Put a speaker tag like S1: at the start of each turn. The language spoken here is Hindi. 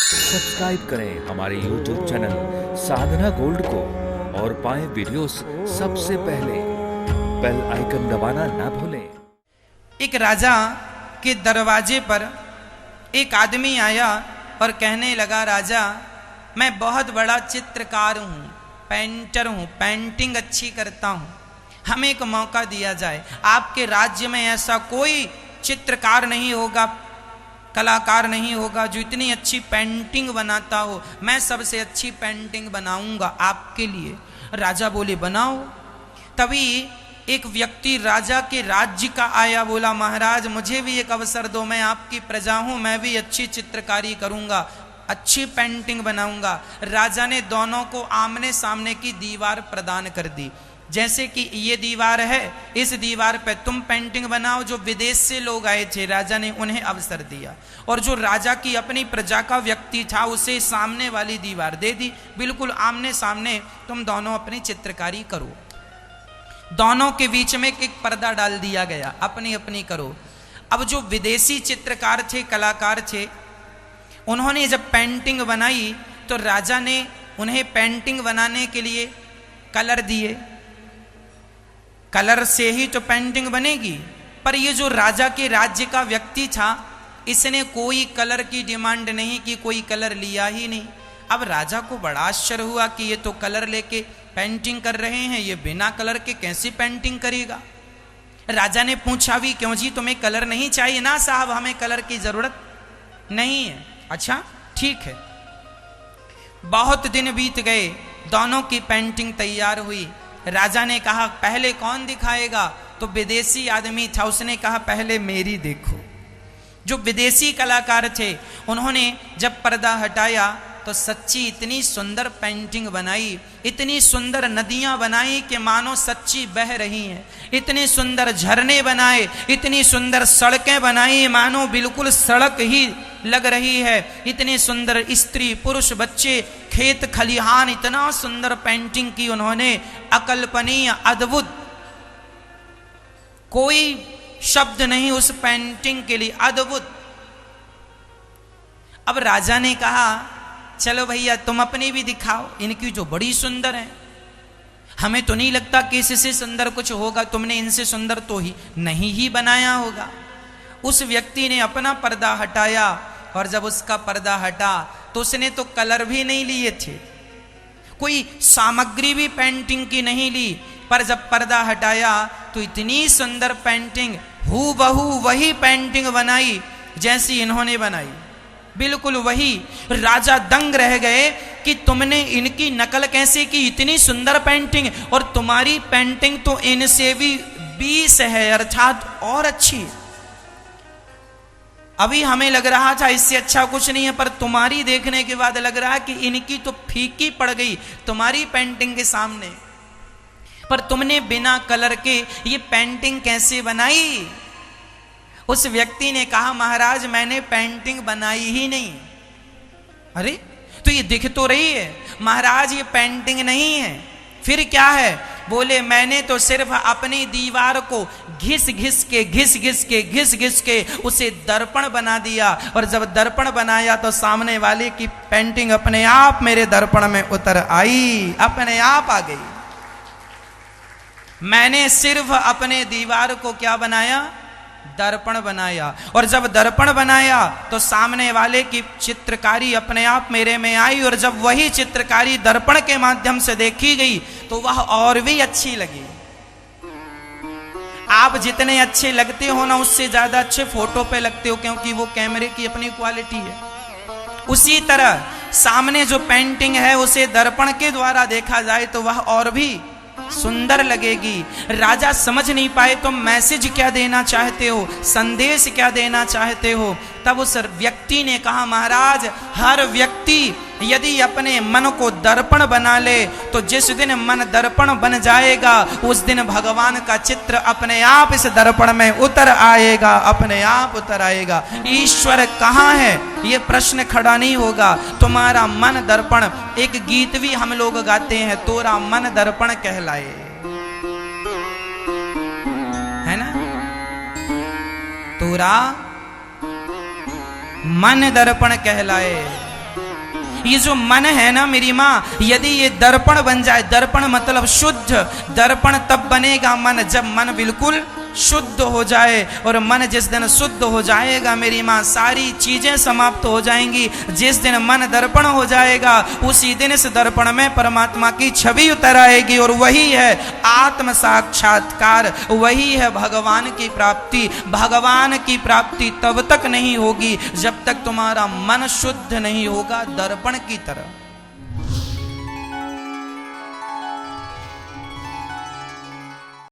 S1: सब्सक्राइब करें हमारे YouTube चैनल साधना गोल्ड को और पाएं वीडियोस सबसे पहले। बेल आइकन दबाना ना भूलें।
S2: एक राजा के दरवाजे पर एक आदमी आया और कहने लगा, राजा मैं बहुत बड़ा चित्रकार हूँ, पेंटर हूँ, पेंटिंग अच्छी करता हूँ, हमें एक मौका दिया जाए। आपके राज्य में ऐसा कोई चित्रकार नहीं होगा, कलाकार नहीं होगा जो इतनी अच्छी पेंटिंग बनाता हो, मैं सबसे अच्छी पेंटिंग बनाऊंगा आपके लिए। राजा बोले बनाओ। तभी एक व्यक्ति राजा के राज्य का आया, बोला महाराज मुझे भी एक अवसर दो, मैं आपकी प्रजा हूं, मैं भी अच्छी चित्रकारी करूंगा, अच्छी पेंटिंग बनाऊंगा। राजा ने दोनों को आमने सामने की दीवार प्रदान कर दी। जैसे कि ये दीवार है, इस दीवार पे तुम पेंटिंग बनाओ। जो विदेश से लोग आए थे राजा ने उन्हें अवसर दिया, और जो राजा की अपनी प्रजा का व्यक्ति था उसे सामने वाली दीवार दे दी। बिल्कुल आमने सामने तुम दोनों अपनी चित्रकारी करो। दोनों के बीच में एक पर्दा डाल दिया गया, अपनी अपनी करो। अब जो विदेशी चित्रकार थे, कलाकार थे, उन्होंने जब पेंटिंग बनाई तो राजा ने उन्हें पेंटिंग बनाने के लिए कलर दिए। कलर से ही तो पेंटिंग बनेगी। पर ये जो राजा के राज्य का व्यक्ति था, इसने कोई कलर की डिमांड नहीं की, कोई कलर लिया ही नहीं। अब राजा को बड़ा आश्चर्य हुआ कि ये तो कलर लेके पेंटिंग कर रहे हैं, ये बिना कलर के कैसी पेंटिंग करेगा। राजा ने पूछा भी, क्यों जी तुम्हें कलर नहीं चाहिए? ना साहब हमें कलर की जरूरत नहीं है। अच्छा ठीक है। बहुत दिन बीत गए, दोनों की पेंटिंग तैयार हुई। राजा ने कहा पहले कौन दिखाएगा? तो विदेशी आदमी था, उसने कहा पहले मेरी देखो। जो विदेशी कलाकार थे उन्होंने जब पर्दा हटाया तो सच्ची इतनी सुंदर पेंटिंग बनाई, इतनी सुंदर नदियां बनाई कि मानो सच्ची बह रही हैं। इतने सुंदर झरने बनाए, इतनी सुंदर सड़कें बनाई, मानो बिल्कुल सड़क ही लग रही है। इतने सुंदर स्त्री पुरुष बच्चे, खेत खलिहान, इतना सुंदर पेंटिंग की उन्होंने, अकल्पनीय, अद्भुत। कोई शब्द नहीं उस पेंटिंग के लिए, अद्भुत। अब राजा ने कहा चलो भैया तुम अपनी भी दिखाओ, इनकी जो बड़ी सुंदर है, हमें तो नहीं लगता कि इससे सुंदर कुछ होगा, तुमने इनसे सुंदर तो ही नहीं ही बनाया होगा। उस व्यक्ति ने अपना पर्दा हटाया, और जब उसका पर्दा हटा तो उसने तो कलर भी नहीं लिए थे, कोई सामग्री भी पेंटिंग की नहीं ली। पर जब पर्दा हटाया तो इतनी सुंदर पेंटिंग, हूबहू वही पेंटिंग बनाई जैसी इन्होंने बनाई, बिल्कुल वही। राजा दंग रह गए कि तुमने इनकी नकल कैसे की, इतनी सुंदर पेंटिंग, और तुम्हारी पेंटिंग तो इनसे भी 20 है, अर्थात और अच्छी। अभी हमें लग रहा था इससे अच्छा कुछ नहीं है, पर तुम्हारी देखने के बाद लग रहा है कि इनकी तो फीकी पड़ गई तुम्हारी पेंटिंग के सामने। पर तुमने बिना कलर के ये पेंटिंग कैसे बनाई? उस व्यक्ति ने कहा महाराज मैंने पेंटिंग बनाई ही नहीं। अरे तो ये दिख तो रही है। महाराज ये पेंटिंग नहीं है, फिर क्या है? बोले मैंने तो सिर्फ अपनी दीवार को घिस घिस के उसे दर्पण बना दिया, और जब दर्पण बनाया तो सामने वाले की पेंटिंग अपने आप मेरे दर्पण में उतर आई, अपने आप आ गई। मैंने सिर्फ अपने दीवार को क्या बनाया? दर्पण बनाया, और जब दर्पण बनाया तो सामने वाले की चित्रकारी अपने आप मेरे में आई, और जब वही चित्रकारी दर्पण के माध्यम से देखी गई तो वह और भी अच्छी लगी। आप जितने अच्छे लगते हो ना, उससे ज्यादा अच्छे फोटो पे लगते हो, क्योंकि वो कैमरे की अपनी क्वालिटी है। उसी तरह सामने जो पेंटिंग है उसे दर्पण के द्वारा देखा जाए तो वह और भी सुंदर लगेगी। राजा समझ नहीं पाए तुम मैसेज क्या देना चाहते हो, संदेश क्या देना चाहते हो। तब उस व्यक्ति ने कहा महाराज हर व्यक्ति यदि अपने मन को दर्पण बना ले तो जिस दिन मन दर्पण बन जाएगा उस दिन भगवान का चित्र अपने आप इस दर्पण में उतर आएगा, अपने आप उतर आएगा। ईश्वर कहाँ है ये प्रश्न खड़ा नहीं होगा। तुम्हारा मन दर्पण, एक गीत भी हम लोग गाते हैं, तोरा मन दर्पण कहलाए, है ना? तोरा मन दर्पण कहलाए। ये जो मन है ना मेरी माँ, यदि ये दर्पण बन जाए, दर्पण मतलब शुद्ध, दर्पण तब बनेगा मन जब मन बिल्कुल शुद्ध हो जाए। और मन जिस दिन शुद्ध हो जाएगा मेरी माँ, सारी चीजें समाप्त हो जाएंगी। जिस दिन मन दर्पण हो जाएगा उसी दिन इस दर्पण में परमात्मा की छवि उतर आएगी, और वही है आत्म साक्षात्कार, वही है भगवान की प्राप्ति। भगवान की प्राप्ति तब तक नहीं होगी जब तक तुम्हारा मन शुद्ध नहीं होगा दर्पण की तरह।